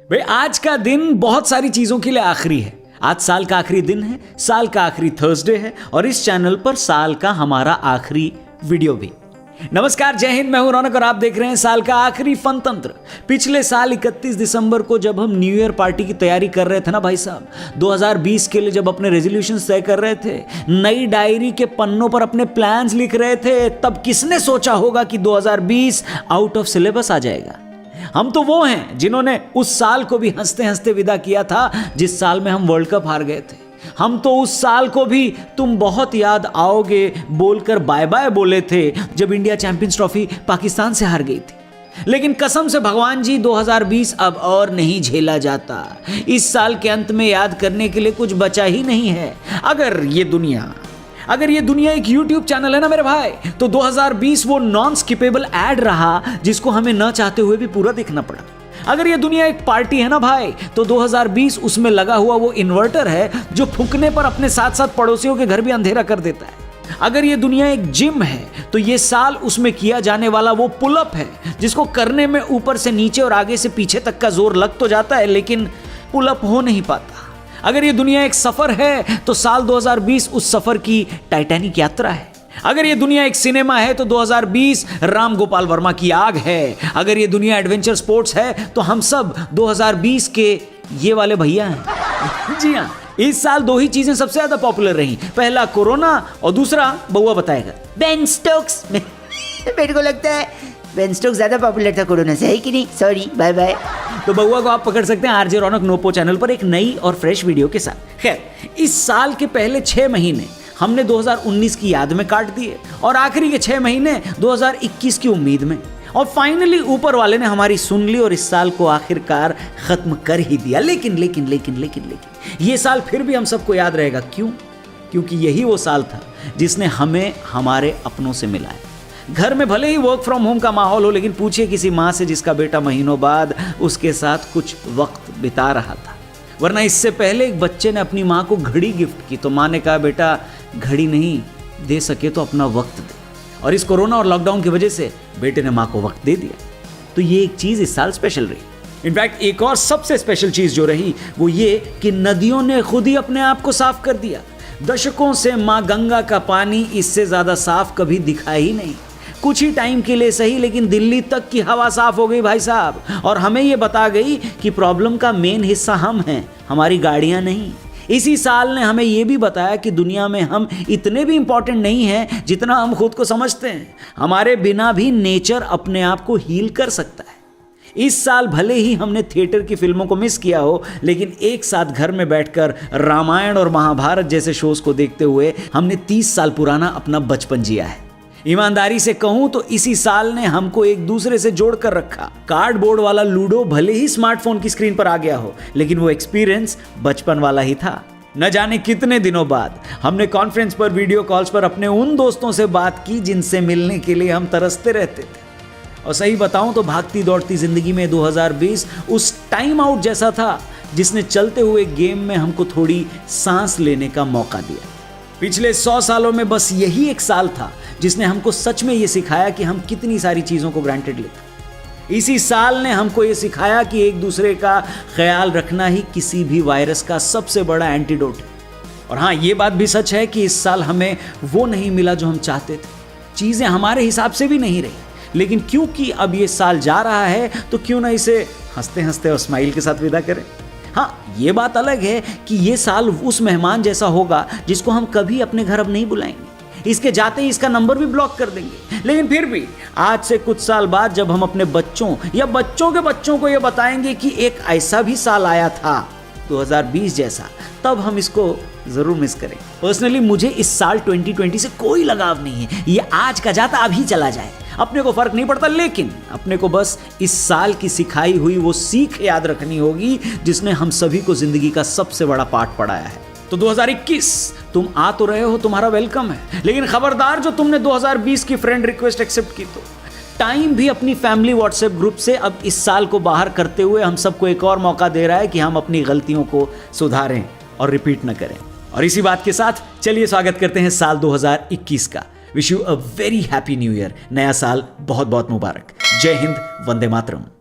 भाई आज का दिन बहुत सारी चीजों के लिए आखिरी है। आज साल का आखिरी दिन है, साल का आखिरी थर्सडे है और इस चैनल पर साल का हमारा आखिरी वीडियो भी। नमस्कार, जय हिंद, मैं हूं रौनक और आप देख रहे हैं साल का आखिरी फन तंत्र। पिछले साल 31 दिसंबर को जब हम न्यू ईयर पार्टी की तैयारी कर रहे थे ना भाई साहब, 2020 के लिए जब अपने रेजोल्यूशन तय कर रहे थे, नई डायरी के पन्नों पर अपने प्लान्स लिख रहे थे, तब किसने सोचा होगा कि 2020 आउट ऑफ सिलेबस आ जाएगा। हम तो वो हैं जिन्होंने उस साल को भी हंसते हंसते विदा किया था जिस साल में हम वर्ल्ड कप हार गए थे। हम तो उस साल को भी तुम बहुत याद आओगे बोलकर बाय बाय बोले थे जब इंडिया चैंपियंस ट्रॉफी पाकिस्तान से हार गई थी। लेकिन कसम से भगवान जी 2020 अब और नहीं झेला जाता। इस साल के अंत में याद करने के लिए कुछ बचा ही नहीं है। अगर ये दुनिया एक YouTube चैनल है ना मेरे भाई, तो 2020 वो नॉन स्किपेबल एड रहा जिसको हमें न चाहते हुए भी पूरा देखना पड़ा। अगर ये दुनिया एक पार्टी है ना भाई, तो 2020 उसमें लगा हुआ वो इन्वर्टर है जो फूंकने पर अपने साथ साथ पड़ोसियों के घर भी अंधेरा कर देता है। अगर ये दुनिया एक जिम है, तो ये साल उसमें किया जाने वाला वो पुलअप है जिसको करने में ऊपर से नीचे और आगे से पीछे तक का जोर लग तो जाता है लेकिन पुलअप हो नहीं पाता। अगर ये दुनिया एक सफर है, तो साल 2020 उस सफर की टाइटैनिक यात्रा है। अगर ये दुनिया एक सिनेमा है, तो 2020 राम गोपाल वर्मा की आग है। अगर ये दुनिया एडवेंचर स्पोर्ट्स है, तो हम सब 2020 के ये वाले भैया हैं। जी हाँ, इस साल दो ही चीजें सबसे ज्यादा पॉपुलर रही, पहला कोरोना और दूसरा बउआ बताएगा बेन स्टोक्स। मेरे को लगता है बेन स्टोक्स ज्यादा पॉपुलर था कोरोना से, है कि नहीं? Sorry, bye bye. तो बउआ को आप पकड़ सकते हैं आरजे रौनक नोपो चैनल पर एक नई और फ्रेश वीडियो के साथ। खैर, इस साल के पहले 6 महीने हमने 2019 की याद में काट दिए और आखिरी के 6 महीने 2021 की उम्मीद में, और फाइनली ऊपर वाले ने हमारी सुन ली और इस साल को आखिरकार खत्म कर ही दिया। लेकिन ये साल फिर भी हम सबको याद रहेगा। क्यों? क्योंकि यही वो साल था जिसने हमें हमारे अपनों से मिलाया। घर में भले ही वर्क फ्रॉम होम का माहौल हो, लेकिन पूछिए किसी माँ से जिसका बेटा महीनों बाद उसके साथ कुछ वक्त बिता रहा था। वरना इससे पहले एक बच्चे ने अपनी माँ को घड़ी गिफ्ट की तो माँ ने कहा, बेटा घड़ी नहीं दे सके तो अपना वक्त दे। और इस कोरोना और लॉकडाउन की वजह से बेटे ने माँ को वक्त दे दिया। तो ये एक चीज इस साल स्पेशल रही। इनफैक्ट एक और सबसे स्पेशल चीज जो रही वो ये कि नदियों ने खुद ही अपने आप को साफ कर दिया। दशकों से माँ गंगा का पानी इससे ज्यादा साफ कभी दिखा ही नहीं। कुछ ही टाइम के लिए सही, लेकिन दिल्ली तक की हवा साफ हो गई भाई साहब, और हमें ये बता गई कि प्रॉब्लम का मेन हिस्सा हम हैं, हमारी गाड़ियां नहीं। इसी साल ने हमें यह भी बताया कि दुनिया में हम इतने भी इंपॉर्टेंट नहीं हैं जितना हम खुद को समझते हैं। हमारे बिना भी नेचर अपने आप को हील कर सकता है। इस साल भले ही हमने थिएटर की फिल्मों को मिस किया हो, लेकिन एक साथ घर में बैठकर रामायण और महाभारत जैसे शोज को देखते हुए हमने 30 साल पुराना अपना बचपन जिया है। ईमानदारी से कहूं तो इसी साल ने हमको एक दूसरे से जोड़ कर रखा। कार्डबोर्ड वाला लूडो भले ही स्मार्टफोन की स्क्रीन पर आ गया हो, लेकिन वो एक्सपीरियंस बचपन वाला ही था। न जाने कितने दिनों बाद हमने कॉन्फ्रेंस पर, वीडियो कॉल्स पर अपने उन दोस्तों से बात की जिनसे मिलने के लिए हम तरसते रहते थे। और सही बताऊं तो भागती दौड़ती जिंदगी में 2020 उस टाइम आउट जैसा था जिसने चलते हुए गेम में हमको थोड़ी सांस लेने का मौका दिया। पिछले 100 सालों में बस यही एक साल था जिसने हमको सच में यह सिखाया कि हम कितनी सारी चीजों को ग्रांटेड लेते। इसी साल ने हमको यह सिखाया कि एक दूसरे का ख्याल रखना ही किसी भी वायरस का सबसे बड़ा एंटीडोट है। और हाँ, ये बात भी सच है कि इस साल हमें वो नहीं मिला जो हम चाहते थे। चीजें हमारे हिसाब से भी नहीं रही, लेकिन क्योंकि अब ये साल जा रहा है तो क्यों ना इसे हंसते हंसते और स्माइल के साथ विदा करें। हाँ, ये बात अलग है कि ये साल उस मेहमान जैसा होगा जिसको हम कभी अपने घर अब नहीं बुलाएंगे। इसके जाते ही इसका नंबर भी ब्लॉक कर देंगे। लेकिन फिर भी आज से कुछ साल बाद जब हम अपने बच्चों या बच्चों के बच्चों को ये बताएंगे कि एक ऐसा भी साल आया था 2020 जैसा, तब हम इसको जरूर मिस करें। पर्सनली मुझे इस साल 2020 से कोई लगाव नहीं है। ये आज का जाता अभी चला जाए, अपने को फर्क नहीं पड़ता, लेकिन अपने को बस इस साल की सिखाई हुई वो सीख याद रखनी होगी जिसने हम सभी को जिंदगी का सबसे बड़ा पाठ पढ़ाया है। तो 2021 तुम आ तो रहे हो, तुम्हारा वेलकम है, लेकिन खबरदार जो तुमने 2020 की फ्रेंड रिक्वेस्ट एक्सेप्ट की तो टाइम भी अपनी फैमिली व्हाट्सएप ग्रुप से अब इस साल को बाहर करते हुए हम सबको एक और मौका दे रहा है कि हम अपनी गलतियों को सुधारें और रिपीट न करें। और इसी बात के साथ चलिए स्वागत करते हैं साल 2021 का। Wish you a very happy new year. नया साल बहुत बहुत मुबारक। जय हिंद, वंदे मातरम।